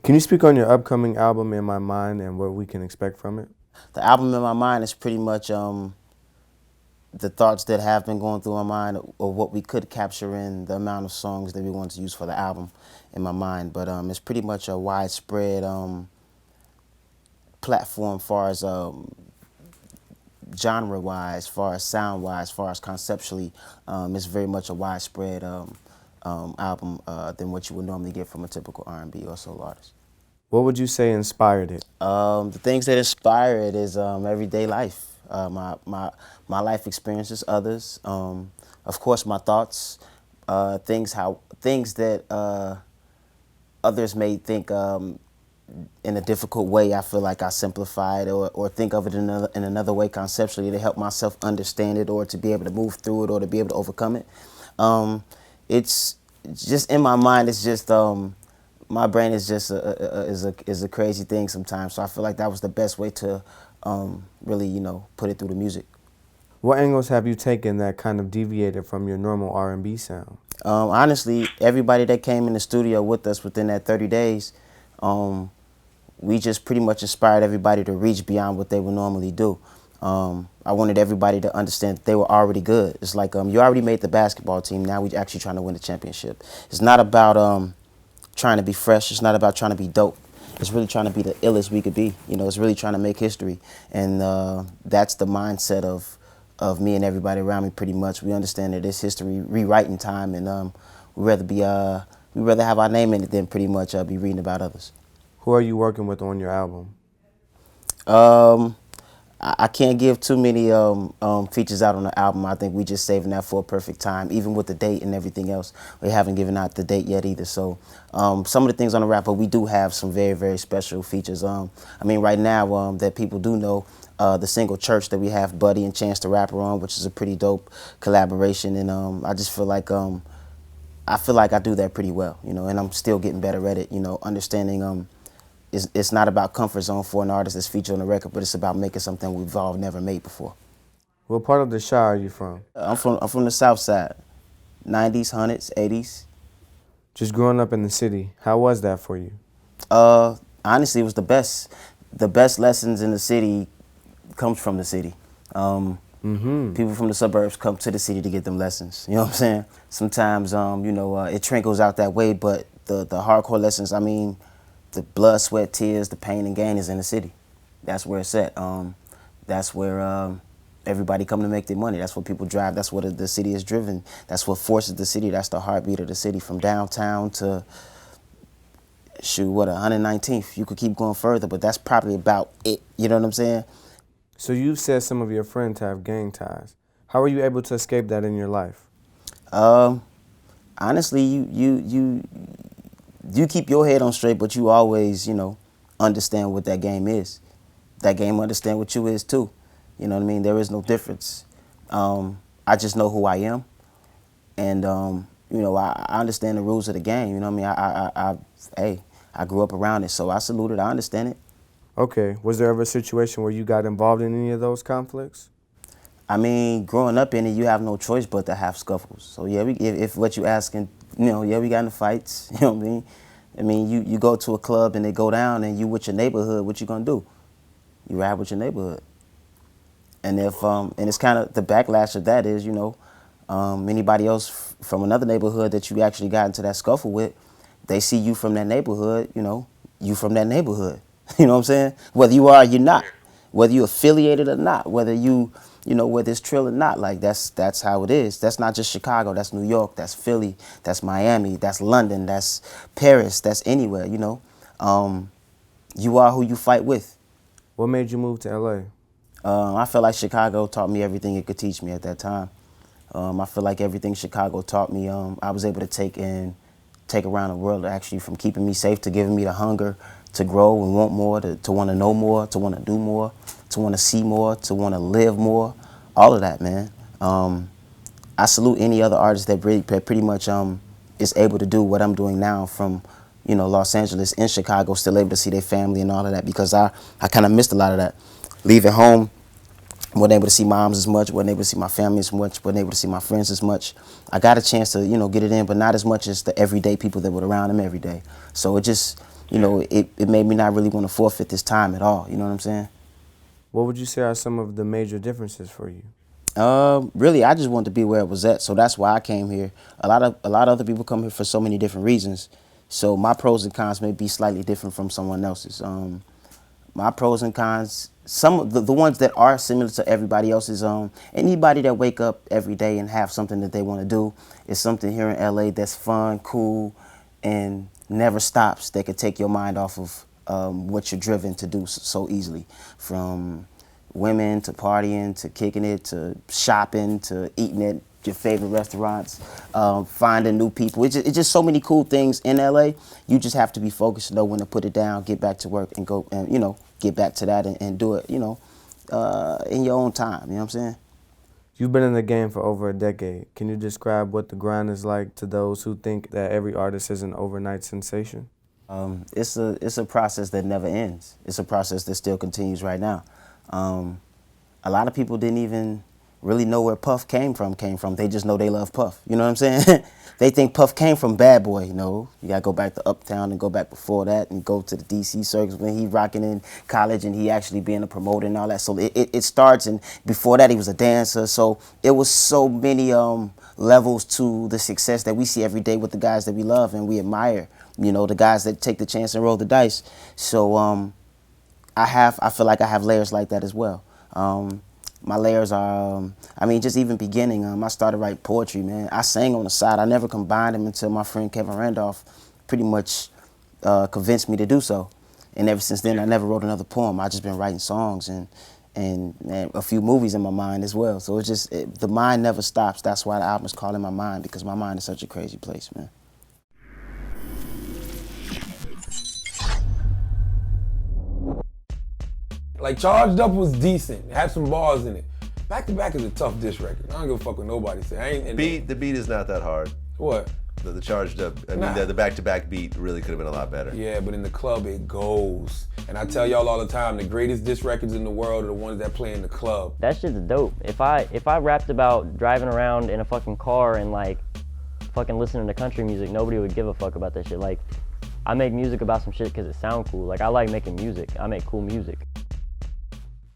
Can you speak on your upcoming album, In My Mind, and what we can expect from it? The album in my mind is pretty much the thoughts that have been going through my mind, or what we could capture in the amount of songs that we want to use for the album in my mind. But it's pretty much a widespread platform, far as genre-wise, far as sound-wise, far as conceptually. It's very much a widespread album than what you would normally get from a typical R&B or soul artist. What would you say inspired it? The things that inspire it is everyday life, my life experiences, others, of course, my thoughts, things that others may think in a difficult way. I feel like I simplify it, or think of it in another way conceptually, to help myself understand it, or to be able to move through it, or to be able to overcome it. It's just in my mind. It's just my brain is just is a crazy thing sometimes. So I feel like that was the best way to really, put it through the music. What angles have you taken that kind of deviated from your normal R&B sound? Honestly, everybody that came in the studio with us within that 30 days, we just pretty much inspired everybody to reach beyond what they would normally do. I wanted everybody to understand that they were already good. It's like you already made the basketball team. Now we're actually trying to win the championship. It's not about trying to be fresh. It's not about trying to be dope. It's really trying to be the illest we could be. It's really trying to make history. And that's the mindset of me and everybody around me, pretty much. We understand that it's history rewriting time, and we'd rather have our name in it than pretty much be reading about others. Who are you working with on your album? I can't give too many features out on the album. I think we just saving that for a perfect time, even with the date and everything else. We haven't given out the date yet either. So some of the things on the wrapper, we do have some very, very special features. Right now that people do know, the single Church that we have Buddy and Chance the Rapper on, which is a pretty dope collaboration. And I just feel like I do that pretty well, and I'm still getting better at it, understanding it's not about comfort zone for an artist that's featured on the record, but it's about making something we've all never made before. What part of the Chi are you from? I'm from the South Side, 90s, 100s, 80s. Just growing up in the city, how was that for you? Honestly, it was the best. The best lessons in the city comes from the city. People from the suburbs come to the city to get them lessons. You know what I'm saying? Sometimes, it trickles out that way, but the hardcore lessons, the blood, sweat, tears, the pain and gain is in the city. That's where it's at. That's where everybody come to make their money. That's what people drive. That's what the city is driven. That's what forces the city. That's the heartbeat of the city, from downtown to, 119th. You could keep going further, but that's probably about it. You know what I'm saying? So you've said some of your friends have gang ties. How were you able to escape that in your life? Honestly, you keep your head on straight, but you always, understand what that game is. That game understand what you is too. You know what I mean? There is no difference. I just know who I am, and I understand the rules of the game. You know what I mean? I grew up around it, so I salute it. I understand it. Okay, was there ever a situation where you got involved in any of those conflicts? Growing up in it, you have no choice but to have scuffles. So yeah, if what you asking, we got in the fights. You know what I mean? You go to a club and they go down, and you with your neighborhood, what you gonna do? You ride with your neighborhood. And if and it's kind of the backlash of that is, anybody else from another neighborhood that you actually got into that scuffle with, they see you from that neighborhood, you from that neighborhood. You know what I'm saying? Whether you are or you're not, whether you're affiliated or not, whether whether it's Trill or not, like that's how it is. That's not just Chicago, that's New York, that's Philly, that's Miami, that's London, that's Paris, that's anywhere, You are who you fight with. What made you move to LA? I feel like Chicago taught me everything it could teach me at that time. I feel like everything Chicago taught me, I was able to take around the world, actually, from keeping me safe to giving me the hunger to grow and want more, to want to know more, to want to do more, to want to see more, to want to live more, all of that, man. I salute any other artist that pretty much is able to do what I'm doing now from, Los Angeles in Chicago, still able to see their family and all of that, because I kind of missed a lot of that. Leaving home, wasn't able to see moms as much, wasn't able to see my family as much, wasn't able to see my friends as much. I got a chance to, get it in, but not as much as the everyday people that were around them every day. So it just you know, it made me not really want to forfeit this time at all. You know what I'm saying? What would you say are some of the major differences for you? Really, I just wanted to be where it was at, so that's why I came here. A lot of other people come here for so many different reasons. So my pros and cons may be slightly different from someone else's. My pros and cons, some of the ones that are similar to everybody else's. Anybody that wake up every day and have something that they want to do is something here in LA that's fun, cool, and never stops. That could take your mind off of what you're driven to do so easily, from women to partying to kicking it to shopping to eating at your favorite restaurants, finding new people. It's just so many cool things in LA. You just have to be focused, know when to put it down, get back to work, and go and get back to that and do it in your own time. You know what I'm saying? You've been in the game for over a decade. Can you describe what the grind is like to those who think that every artist is an overnight sensation? It's a process that never ends. It's a process that still continues right now. A lot of people didn't even really know where Puff came from. They just know they love Puff. You know what I'm saying? They think Puff came from Bad Boy. You gotta go back to Uptown and go back before that and go to the DC circus when he rocking in college and he actually being a promoter and all that. So it starts, and before that he was a dancer. So it was so many levels to the success that we see every day with the guys that we love and we admire. The guys that take the chance and roll the dice. So I feel like I have layers like that as well. My layers are, just even beginning, I started writing poetry, man. I sang on the side. I never combined them until my friend Kevin Randolph pretty much convinced me to do so. And ever since then, I never wrote another poem. I just been writing songs and a few movies in my mind as well. So it's just, the mind never stops. That's why the album is called In My Mind, because my mind is such a crazy place, man. Like, Charged Up was decent. It had some bars in it. Back to Back is a tough diss record. I don't give a fuck what nobody say. The beat is not that hard. What? The Charged Up, Nah. the back-to-back beat really could have been a lot better. Yeah, but in the club it goes. And I tell y'all all the time, the greatest diss records in the world are the ones that play in the club. That shit's dope. If I rapped about driving around in a fucking car and like fucking listening to country music, nobody would give a fuck about that shit. Like, I make music about some shit because it sound cool. Like, I like making music. I make cool music.